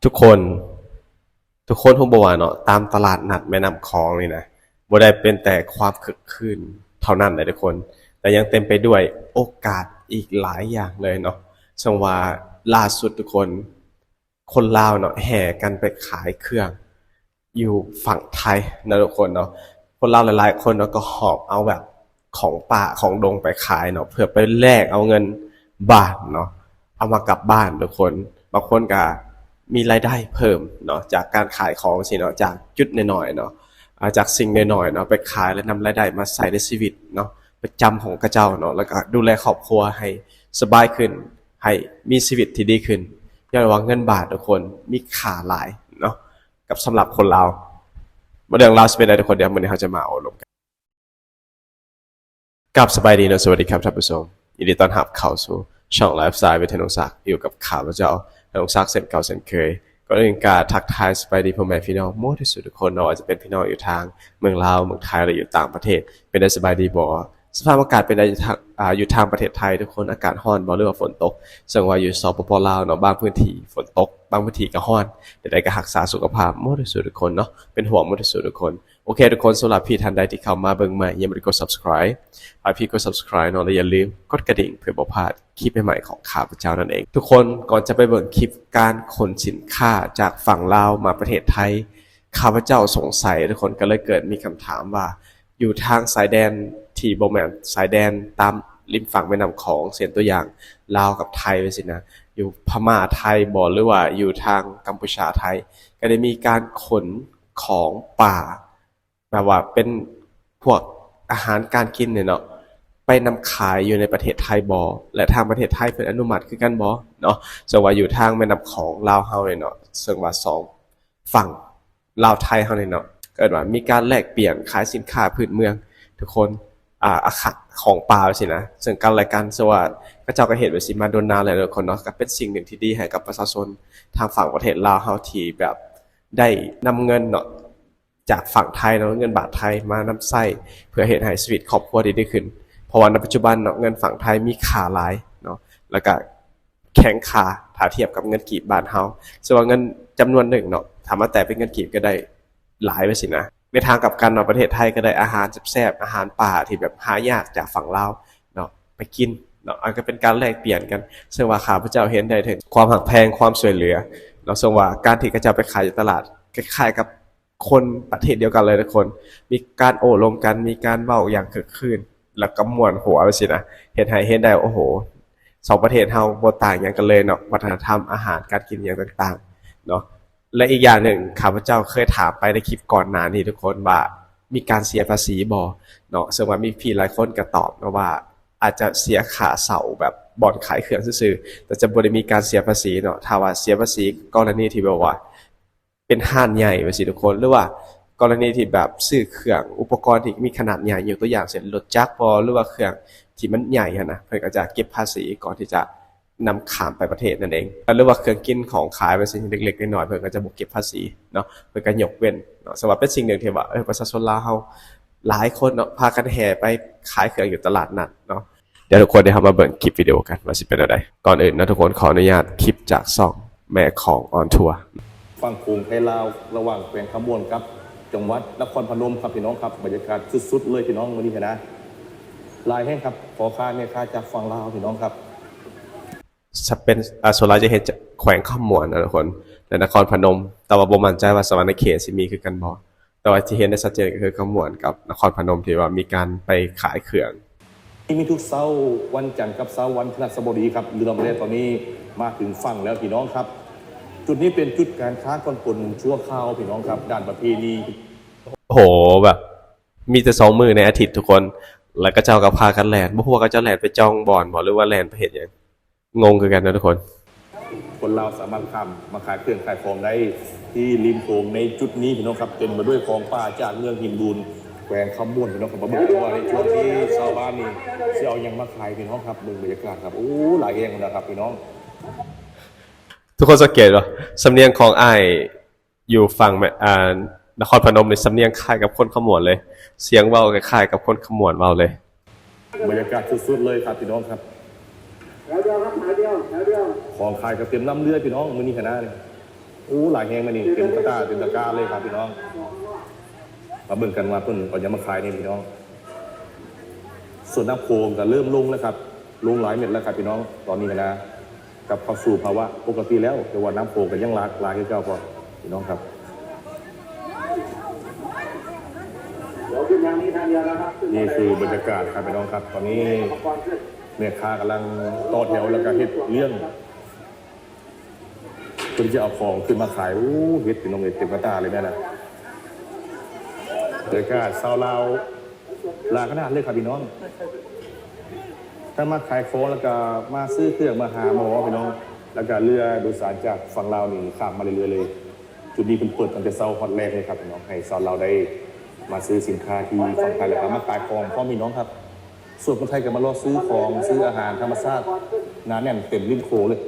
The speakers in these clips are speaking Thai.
ทุกคนทุกคนคงบอกว่าเนาะตามตลาดนัดแม่น้ำคลองนี่นะบ่ได้เป็นแต่ความคึกคืนเท่านั้นเลยทุกคนแต่ยังเต็มไปด้วยโอกาสอีกหลายอย่างเลยเนาะซึ่งว่าล่าสุดทุกคนลาวเนาะแห่กันไปขายเครื่องอยู่ฝั่งไทยนะทุกคนเนาะคนลาวหลายๆคนเนาะก็หอบเอาแบบของป่าของดงไปขายเนาะเพื่อไปแลกเอาเงินบาทเนาะเอามากลับบ้านทุกคนบางคนก็ มีรายได้เพิ่มเนาะจากการขายของสิเนาะจากจุดน้อยๆเนาะจากสิ่งน้อยๆเนาะไปขายแล้วนำรายได้มาใส่ในชีวิตเนาะประจำของกระเจ้าเนาะแล้วก็ดูแลครอบครัวให้สบายขึ้นให้มีชีวิตที่ดีขึ้นย้อนว่าเงินบาททุกคนมีค่าหลายเนาะกับสำหรับคนเรามาเรื่องราวสเปนได้ทุกคนเดี๋ยววันนี้เขาจะมาเอาลงกันกับสบายดีเนาะสวัสดีครับท่านผู้ชมยินดีต้อนรับเข้าสู่ช่องไลฟ์สไตล์วิทยาศักดิ์อยู่กับข้าพเจ้า น้องซักเส้นเก่าเส้นเคยก็เรื่องการทักทายสบายดีพ่อแม่พี่น้องโม้ที่สุดทุกคนเนาะอาจจะเป็นพี่น้องอยู่ทางเมืองลาวเมืองไทยหรืออยู่ต่างประเทศเป็นได้สบายดีบ่สภาพอากาศเป็นได้อยู่ทางประเทศไทยทุกคนอากาศร้อนบ่หรือว่าฝนตกซึ่งว่าอยู่สปปลาวเนาะบางพื้นที่ฝนตกบางพื้นที่ก็ร้อนแต่ได้ก็รักษาสุขภาพโม้ที่สุดทุกคนเนาะเป็นห่วงโม้ที่สุดทุกคนโอเคทุกคนสำหรับพี่ท่านใดที่เข้ามาเบิ่งใหม่ยังไม่ได้กด subscribe พี่กด subscribe เนาะและอย่าลืมกดกระดิ่งเพื่อบ่พลาดคลิปใหม่ๆของข้าพเจ้านั่นเองทุกคนก่อนจะไปเบิ่งคลิปการขนสินค้าจากฝั่งลาวมาประเทศไทยข้าพเจ้าสงสัยทุกคนก็เลยเกิดมีคำถามว่าอยู่ทางสายแดนที่บ่แม่นสายแดนตามริมฝั่งแม่น้ำของเสียตัวอย่างลาวกับไทยไว้สินะอยู่พม่าไทยบ่หรือว่าอยู่ทางกัมพูชาไทยก็ได้มีการขนของป่าแบบว่าเป็นพวกอาหารการกินเนี่ยเนาะ ไปนำขายอยู่ในประเทศไทยบอและทางประเทศไทยเป็นอนุมัติคือกันบอเนาะซึ่งว่าอยู่ทางแม่น้ำของลาวเฮาเนี่ยเนาะซึ่งว่าสองฝั่งลาวไทยเฮาเนี่ยเนาะเกิดว่ามีการแลกเปลี่ยนขายสินค้าพื้นเมืองทุกคนอาขะของป่าสินะซึ่งกันและกันสว่าพระเจ้าก็เห็นไว้สิมาโดนนานแล้วทุกคนเนาะก็เป็นสิ่งหนึ่งที่ดีให้กับประชาชนทางฝั่งประเทศลาวเฮาที่แบบได้นำเงินเนาะจากฝั่งไทยเนาะเงินบาทไทยมานำใช้เพื่อเฮ็ดให้ชีวิตครอบครัวดีขึ้น เพราะว่าในปัจจุบันเนาะเงินฝั่งไทยมีค่าหลายเนาะแล้วก็แข็งค่าถ้าเทียบกับเงินกีบบ้านเฮาซึ่งว่าเงินจำนวนหนึ่งเนาะถามว่าแต่เป็นเงินกีบก็ได้หลายไปสินะในทางกลับกันเนาะประเทศไทยก็ได้อาหารแซ่บๆอาหารป่าที่แบบหายากจากฝั่งลาวเนาะไปกินเนาะอันก็เป็นการแลกเปลี่ยนกันซึ่งว่าข้าพเจ้าเห็นได้ถึงความหักแพงความช่วยเหลือเนาะซึ่งว่าการที่เขาจะไปขายในตลาดคล้ายๆกับคนประเทศเดียวกันเลยทุกคนมีการโอ้ลมกันมีการเว้าอย่างคึกคืน แล้วก็ม่วนหัวไปสินะเห็นให้เห็นได้โอ้โหสองประเทศเฮาบ่ต่างอย่างกันเลยเนาะวัฒนธรรมอาหารการกินอย่างต่างๆเนาะและอีกอย่างหนึ่งข้าพเจ้าเคยถามไปในคลิปก่อนหน้านี้ทุกคนว่ามีการเสียภาษีบ่เนาะซึ่งว่ามีพี่หลายคนก็ตอบนะว่าอาจจะเสียค่าเสาแบบบ่อนขายเครื่องซื่อๆแต่จะบ่ได้มีการเสียภาษีเนาะถ้าว่าเสียภาษีกรณีที่แบบว่า เป็นห้านใหญ่ไปสิทุกคนหรือว่ากรณีที่แบบซื้อเครื่องอุปกรณ์ที่มีขนาดใหญ่ยกตัวอย่างเช่นรถจักรบอหรือว่าเครื่องที่มันใหญ่นะเพื่อก็จะเก็บภาษีก่อนที่จะนำข้ามไปประเทศนั่นเองหรือว่าเครื่องกินของขายเป็นสิ่งเล็กๆน้อยๆเพื่อก็จะบ่เก็บภาษีเนาะเพื่อก็ยกเว้นเนาะสำหรับเป็นสิ่งหนึ่งที่ว่าประชาชนลาวเฮาหลายคนเนาะพากันแห่ไปขายเครื่องอยู่ตลาดนัดเนาะเดี๋ยวทุกคนได้เข้ามาเบิ่งคลิปวิดีโอกันว่าสิเป็นอะไรก่อนอื่นนะทุกคนขออนุญาตคลิปจากช่องแม่ของออนทัวร์ ฝั่งโขงไทยลาวระหว่างแขวงขมวนครับจังหวัดนครพนมครับพี่น้องครับบรรยากาศสุดๆเลยพี่น้องวันนี้นะลายแห้งครับขอค่าเนี่ยค่าจากฝั่งลาวพี่น้องครับจะเป็นส่วนหลายจะเห็นจะแขวงขมวนนะทุกคนและนครพนมแต่ว่าบ่มั่นใจว่าสวรรค์เขตสิมีคือกันบ่แต่ว่าที่เห็นได้ชัดเจนก็คือขมวนกับนครพนมที่ว่ามีการไปขายเครื่องมีทุกเสาร์วันจันทร์กับเสาร์วันพฤหัสบดีครับเรือมาได้ตอนนี้มาถึงฝั่งแล้วพี่น้องครับจุดนี้เป็นจุดการค้าก่อนปนชั่วคราวพี่น้องครับด้านประเพณีโอ้โหแบบมีแต่2มื้อในอาทิตย์ทุกคนแล้วก็เจ้าก็พากันแล่นบ่ฮู้ว่าเขาเจ้าแล่นไปจองบ่อนบ่หรือว่าแล่นไปเฮ็ดหยังงงคือกันนะทุกคนคนลาวสามารถข้ามมาขายเครื่องขายของได้ที่ริมโขงในจุดนี้พี่น้องครับเต็มไปด้วยของป่าจากเมืองหินบูนแขวงขมวนพี่น้องครับมาบอกว่าในช่วงที่ชาวบ้านนี่สิเอายังมาขายพี่น้องครับดูบรรยากาศครับโอ้หลายแห่งนะครับพี่น้องทุกคนสังเกตเหรอสำเนียงของอ้ายอยู่ฝั่งนครพนมนี่สำเนียงคล้ายกับคนขมวนเลยเสียงเว้าคล้ายๆกับคนขมวนเว้าเลยบรรยากาศสุดๆเลยครับพี่น้องครับแถวเดียวครับแถวเดียวของขายกับเต็มลำเรือพี่น้องมื้อนี้คณะนี่ หลายแห้งมานี่เต็มกระตาเต็มตะกร้าเลยครับพี่น้องมาเบิ่งกันว่าเพิ่นเอาจะมาขายนี่พี่น้องส่วนน้ำโขงก็เริ่มลงแล้วครับลงหลายเม็ดแล้วครับพี่น้องตอนนี้นะกับเข้าสู่ภาวะปกติแล้วแต่ว่าน้ำโขงก็ยังหลากคือเก่าพอพี่น้องครับนี่คือบรรยากาศครับพี่น้องครับตอนนี้แม่ค้ากำลังต่อแถวแล้วก็เฮ็ดเรื่องเพื่อจะเอาของขึ้นมาขายเฮ็ดพี่น้องเต็มกระตาเลยแม่นะบรรยากาศชาวลาวหลากขนาดเลยครับพี่น้องถ้ามาขายของแล้วก็มาซื้อเครื่องมาหาหมอพี่น้องแล้วก็เรือโดยสารจากฝั่งลาวนี่ข้ามมาเรื่อยๆเลยจุดนี้เป็นเปิดตั้งแต่เช้าฮอตแรกเลยครับพี่น้องให้ชาวลาวได้มาซื้อสินค้าที่ฝั่งไทยแล้วก็มาขายของพ่อพี่น้องครับส่วนคนไทยก็มารอซื้อของซื้ออาหารธรรมชาติหนาแน่นเต็มริมโขงเลย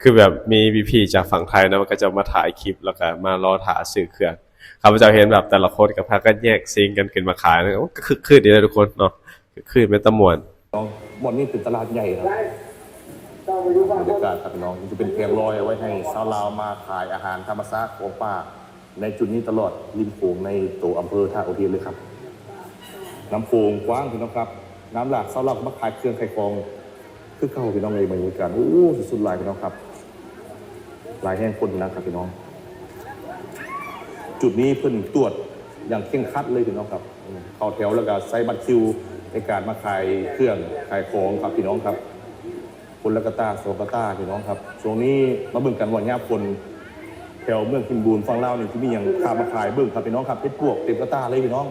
คือแบบมีพี่ๆจากฝั่งไทยนะมันก็จะมาถ่ายคลิปแล้วก็มารอถ่าซื้อเครื่องข้าพเจ้าเห็นแบบแต่ละคนกับพากันแยกซิงกันขึ้นมาขายนะก็คึกคืนดีเลยทุกคนเนาะคึกคืนเป็นตะมวนน้องบ่อนนี้เป็นตลาดใหญ่ครับบรรยากาศครับพี่น้องจะเป็นแผงลอยเอาไว้ให้ชาวลาวมาขายอาหารธรรมชาติของป่าในจุดนี้ตลอดริมโขงในตัวอำเภอท่าอุเทนเลยครับน้ำโขงกว้างพี่น้องครับน้ำหลากชาวลาวมาขายเครื่องขายของคือเข้าพี่น้องเลยบรรยากาศสุดๆหลายพี่น้องครับหลายแห่งคนนะครับพี่น้องจุดนี้เพิ่นตรวจอย่างเคร่งครัดเลยพี่น้องครับเข้าแถวแล้วก็ใส่บัตรคิวในการมาขายเครื่องขายของครับพี่น้องครับคนละกะตาโซกะตาพี่น้องครับช่วงนี้มาเบิ่งกันว่าญาติคนแถวเมืองพิมบูรณ์ฝั่งลาวนี่ที่มีอย่างข้ามาขายเบิ่งครับพี่น้องครับเพชรพวกเต็มกะตาเลยพี่น้อง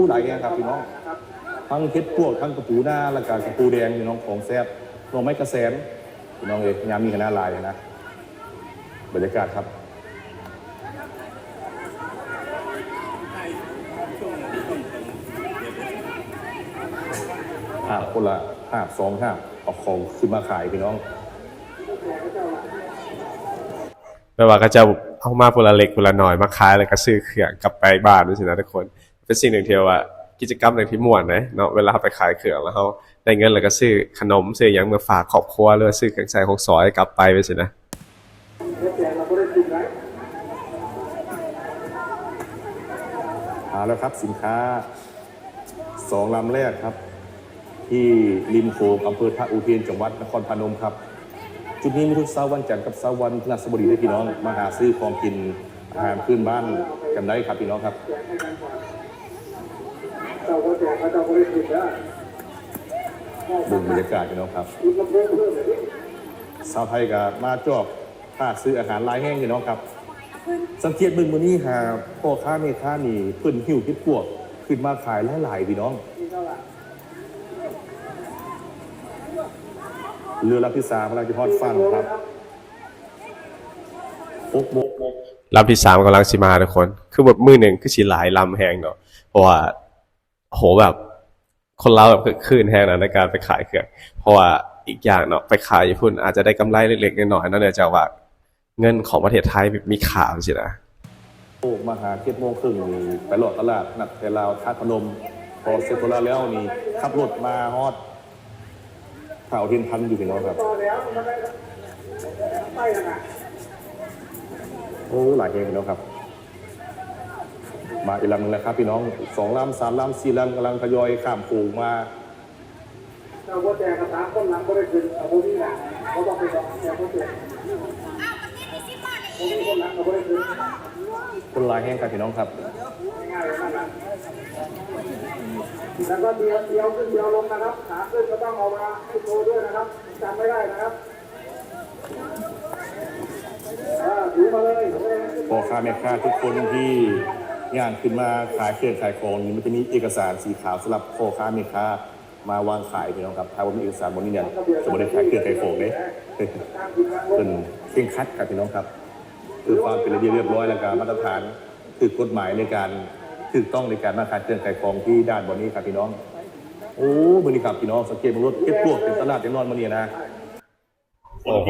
หลายแห่งครับพี่น้องทั้งเพชรพวกทั้งกระปูหน้าและก็กระปูแดงพี่น้องของแซ่บหน่อไม้กระแสนพี่น้องเอยามมีคณะลายนะบรรยากาศครับคนละ2เอาของขึ้นมาขายพี่น้องไม่ว่าก็จะเอามาพละเล็กพละน้อยมาขายแล้วก็ซื้อเครื่องกลับไปบ้านด้วยสินะทุกคนเป็นสิ่งหนึ่งที่ว่ากิจกรรมหนึ่งที่ม่วนนะเนาะเวลาไปขายเครื่องแล้วเขาได้เงินแล้วก็ซื้อขนมซื้ออย่างมาฝากครอบครัวหรือซื้อเครื่องใช้ของสอยกลับไปสินะแล้วครับสินค้า2 ลำแรกครับที่ริมโขงอำเภอท่าอุเทนจังหวัดนครพนมครับจุดนี้มีทุกเช้าวันจันทร์กับเช้าวันพฤหัสบดีให้พี่น้องมาหาซื้อของกินอาหารพื้นบ้านกันได้ครับพี่น้องครับดูบรรยากาศพี่น้องครับชาวไทยก็มาจอบค่าซื้ออาหารลายแห้งพี่น้องครับสังเกตเบิ่งมื้อนี้หาพ่อค้าแม่ค้านี่เพิ่นหิ้วเฮ็ดพวกขึ้นมาขายหลายๆพี่น้องเรือลำที่3กำลังจะฮอดฝั่งครับลำที่3กำลังสิมาทุกคนคือแบบมือหนึ่งคือสิหลายลำแหงเนาะเพราะว่าโหแบบคนเราแบบคึกคืนแหงนะในการไปขายเครื่องเพราะว่าอีกอย่างเนาะไปขายญี่ปุ่นอาจจะได้กำไรเล็กๆน้อยๆนั่นเนื่องจากว่าเงินของประเทศไทยมีข่าวสินะมาหา7:30นี่ไปหลอดตลาดนัดแต่ลาวท่าพนมพอเสร็จธุระแล้วนี่ขับรถมาฮอดข่าวเทียนพันอยู่พี่น้องครับหลายเฮงพี่น้องครับมาอีกลำนึงแล้วครับพี่น้อง2 ลำ 3 ลำ 4 ลำกำลังทยอยข้ามโขงมาคนหลายแห้งครับพี่น้องครับแล้วก็เดียวขึ้นเดียวลงนะครับขาขึ้นก็ต้องเอามาให้โชว์ด้วยนะครับจำไม่ได้นะครับถือมาเลยพ่อค้าแม่ค้าทุกคนที่ย่างขึ้นมาขายเครื่องขายของนี่มันจะมีเอกสารสีขาวสำหรับพ่อค้าแม่ค้ามาวางขายพี่น้องครับถ้าว่ามีเอกสารบนนี้เนี่ยจะไม่ได้ขายเครื่องขายของเลยเป็นเคร่งครัดครับพี่น้องครับคือความเป็นระเบียบเรียบร้อยและการมาตรฐานคือกฎหมายในการถูกต้องในการมาขายเครื่องขายของที่ด้านบนนี้ครับพี่น้องบริการพี่น้องสังเกตบนรถเก็บพวกเป็นตลาดอย่างนอนมาเนี่ยนะโอ้โห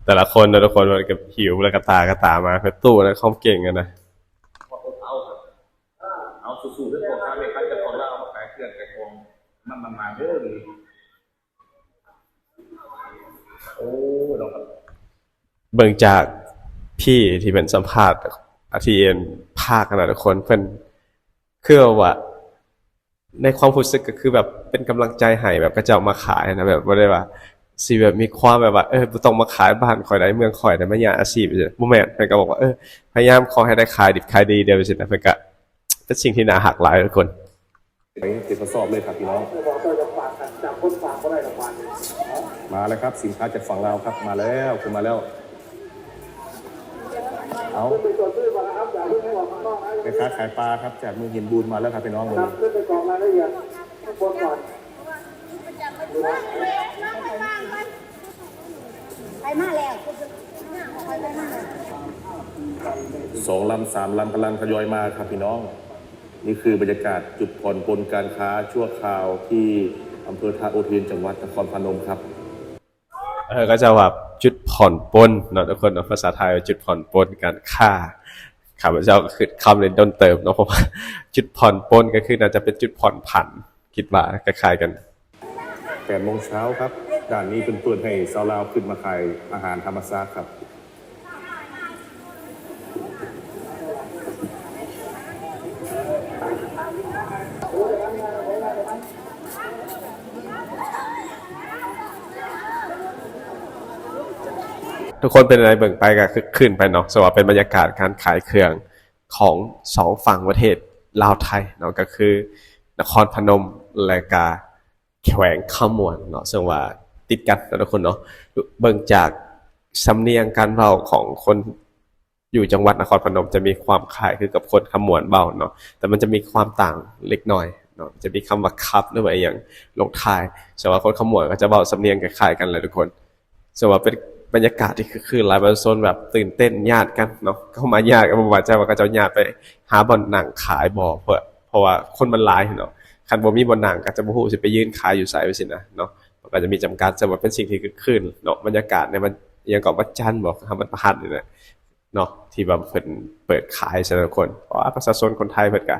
แต่ละคนนะทุกคนมันกับหิวแล้วก็ตากระตามาเพื่อตู้นะเขาเก่งกันนะเอาสู้ๆด้วยพ่อค้าแม่ค้าจะขอเล่ามาขายเครื่องขายของมันมาเด้อเลยดอกครับ เบิ่งจากพี่ที่เป็นสัมภาษณ์ที่เอ็นภาคกันนะทุกคนเพิ่นคือว่าในความรู้สึกก็คือแบบเป็นกำลังใจให้แบบก็จะเอามาขายนะแบบบ่ได้ว่าสิแบบมีความแบบว่าบ่ต้องมาขายบ้านข่อยได้เมืองข่อยได้มาหาอาชีพจังซี่บ่แม่นเพิ่นก็บอกว่าพยายามขอให้ได้ขายดิบขายดีเด้อจังซี่นะเพิ่นก็เป็นสิ่งที่น่ารักหลายทุกคน ไปเก็บกระสอบเลยครับพี่น้อง บอกเธอจะฝากกันจับคนฝากก็ได้กับฝาก มาแล้วครับสินค้าจากฝั่งเราวครับมาแล้วขึ้นมาแล้วเอา ไปตรวจซื้อก่อนนะครับอย่าเพิ่งให้ออกข้างนอกนะ แม่ค้าขายปลาครับจากเมืองหินบูนมาแล้วครับพี่น้องวัน ครับ นี้ ขึ้นไปกรอกรายละเอียดข้างบนก่อน ไปมาแล้วไปมาแล้ว 2 ลำ 3 ลำกำลังทยอยมาครับพี่น้อง นี่คือบรรยากาศจุดผ่อนปลนการค้าชั่วคราวที่อำเภอท่าอุเทนจังหวัดนครพนมครับ ก็จะว่าจุดผ่อนปลนเนาะทุกคนเนาะภาษาไทยว่าจุดผ่อนปลนการฆ่าข้าพเจ้าก็คือคำเลยต้นเติมเนาะเพราะว่าจุดผ่อนปลนก็คือน่าจะเป็นจุดผ่อนผันคิดว่าคล้ายๆกัน 8 โมงเช้าครับด่านนี้เป็นเปิดให้ชาวลาวขึ้นมาขายอาหารธรรมชาติครับ ทุกคนเป็นอะไรเบิ่งไปก็คือขึ้นไปเนาะสว่าเป็นบรรยากาศการขายเครื่องของสองฝั่งประเทศลาวไทยเนาะก็คือนครพนมและก็แขวงขมวนเนาะซึ่งว่าติดกันนะทุกคนเนาะเบิ่งจากสำเนียงการเว้าของคนอยู่จังหวัดนครพนมจะมีความคล้ายคือกับคนขมวนเว้าเนาะแต่มันจะมีความต่างเล็กน้อยเนาะจะมีคำว่าครับหรือว่าอย่างลงท้ายแต่ว่าคนขมวนก็จะเว้าสำเนียงคล้ายๆกันเลยทุกคนซึ่งว่าเป็นบรรยากาศที่คือหลายบางโซนแบบตื่นเต้นญาติกันเนาะเข้ามาญาติกันบ่ว่าจะว่าก็จะญาติไปหาบ่อนหนังขายบ่เพราะว่าคนมันหลายเนาะคันบ่มีบ่อนหนังก็จะบ่ฮู้สิไปยืนขายอยู่ไสว่าสินะเนาะมันก็จะมีจำกัดแต่ว่าเป็นสิ่งที่คือคืนเนาะบรรยากาศเนี่ยมันยังก็วันจันทร์บ่ครับมันพฤหัสนี่แหละเนาะที่ว่าเพิ่นเปิดขายสำหรับคนเพราะว่าประชาชนคนไทยเพิ่นก็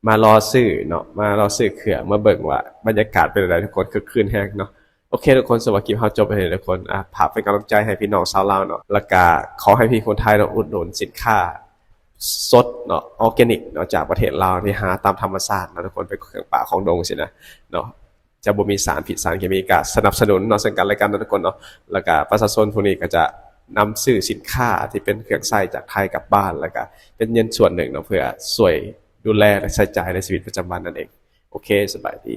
มารอซื้อเนาะมารอซื้อเครื่องมาเบิ่งว่าบรรยากาศเป็นจั่งใดทุกคนคือคืนแฮงเนาะ โอเคทุกคนสวัสดีครับจบไปเลยทุกคนฝากเป็นกำลังใจให้พี่น้องชาวลาวเนาะแล้วก็ขอให้พี่คนไทยเนาะอุดหนุนสินค้าสดเนาะออร์แกนิกเนาะจากประเทศลาวที่หาตามธรรมชาตินะทุกคนเป็นเครื่องป่าของดงสินะเนาะจะบ่มีสารพิษสารเคมีก็สนับสนุนเนาะซึ่งกันและกันนะทุกคนเนาะแล้วก็ประชาชนพวกนี้ก็จะนำซื้อสินค้าที่เป็นเครื่องใช้จากไทยกลับบ้านแล้วก็เป็นเงินส่วนหนึ่งเนาะเพื่อช่วยดูแลและใช้จ่ายในชีวิตประจำวันนั่นเองโอเคสบายดี